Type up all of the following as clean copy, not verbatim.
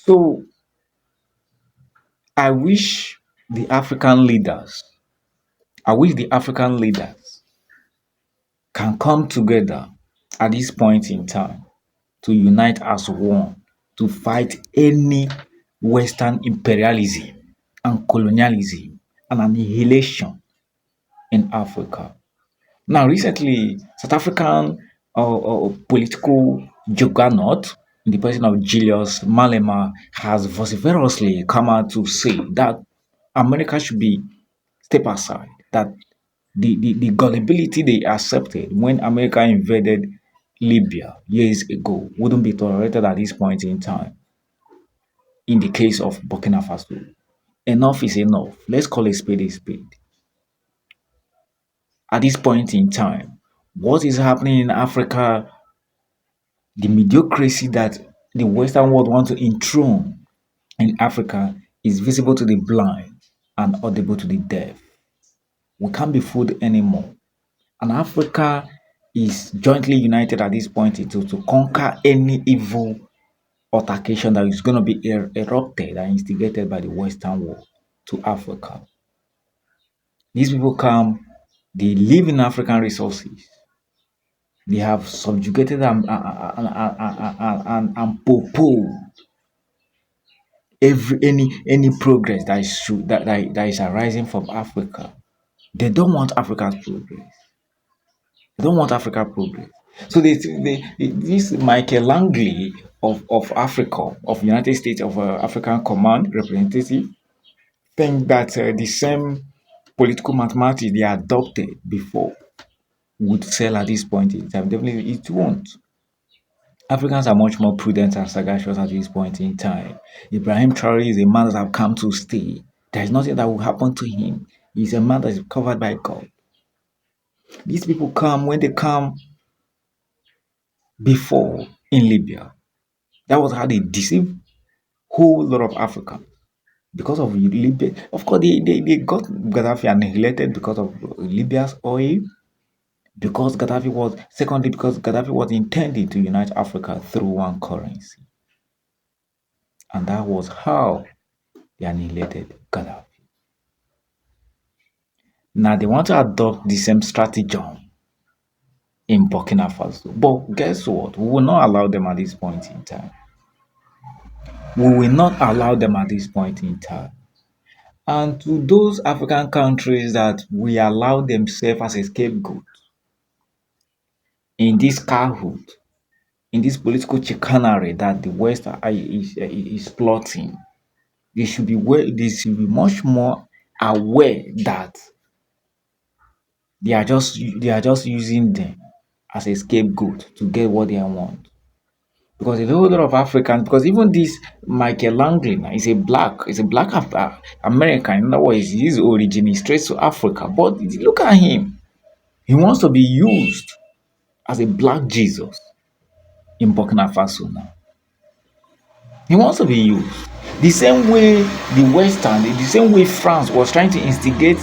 So I wish the African leaders, I wish the African leaders can come together at this point in time to unite as one to fight any Western imperialism and colonialism and annihilation in Africa. Now, recently, South African political juggernaut, in the person of Julius Malema, has vociferously come out to say that America should be step aside, that the gullibility they accepted when America invaded Libya years ago wouldn't be tolerated at this point in time. In the case of Burkina Faso, enough is enough. Let's call a spade a spade. At this point in time, what is happening in Africa, the mediocrity that the Western world wants to enthrone in Africa is visible to the blind and audible to the deaf. We can't be fooled anymore. And Africa is jointly united at this point to conquer any evil altercation that is going to be erupted and instigated by the Western world to Africa. These people come, they live in African resources. They have subjugated and poo every any progress that is that is arising from Africa. They don't want Africa's progress. They don't want Africa progress. So this Michael Langley of Africa, of United States of African Command representative, think that the same political mathematics they adopted before would sell at this point in time. Definitely, it won't. Africans are much more prudent and sagacious at this point in time. Ibrahim Traore is a man that have come to stay. There is nothing that will happen to him. He's a man that is covered by God. These people come when they come before in Libya. That was how they deceived whole lot of Africans because of Libya. Of course, they got Gaddafi annihilated because of Libya's oil. Because Gaddafi was secondly because Gaddafi was intending to unite Africa through one currency, and that was how they annihilated Gaddafi. Now they want to adopt the same stratagem in Burkina Faso, but guess what? We will not allow them at this point in time. We will not allow them at this point in time. And to those African countries that we allow themselves as a scapegoat in this cahoot, in this political chicanery that the West is plotting, they should be much more aware that they are just using them as a scapegoat to get what they want. Because a whole lot of Africans, because even this Michael Langley now is a black American. In other words, his origin is straight to Africa. But look at him. He wants to be used as a black Jesus in Burkina Faso now. He wants to be used. The same way the same way France was trying to instigate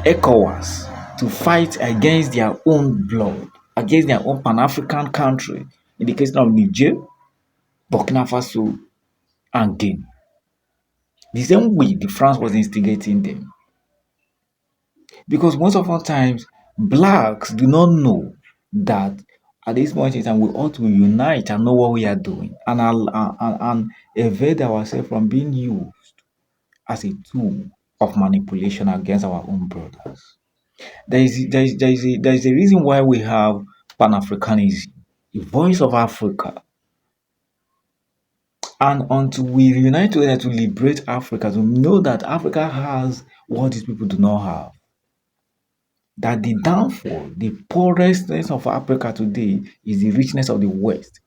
ECOWAS to fight against their own blood, against their own Pan-African country, in the case of Niger, Burkina Faso, and Guinea. The same way the France was instigating them. Because most of the times, blacks do not know that at this point in time we ought to unite and know what we are doing and evade ourselves from being used as a tool of manipulation against our own brothers. There is a reason why we have Pan Africanism, the voice of Africa. And until we unite together to liberate Africa, to know that Africa has what these people do not have, that the downfall, the poorness of Africa today is the richness of the West,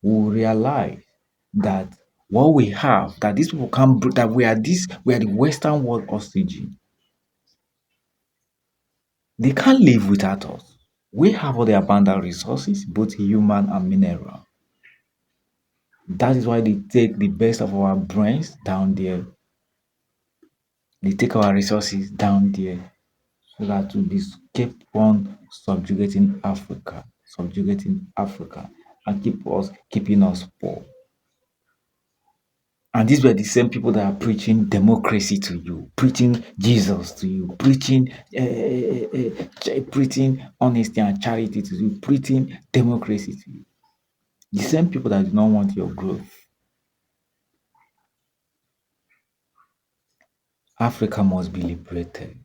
we will realize that what we have, that these people can, that we are the Western world oxygen. They can't live without us. We have all the abundant resources, both human and mineral. That is why they take the best of our brains down there. They take our resources down there so that we keep on subjugating Africa, and keeping us poor. And these were the same people that are preaching democracy to you, preaching Jesus to you, preaching honesty and charity to you, preaching democracy to you. The same people that do not want your growth. Africa must be liberated.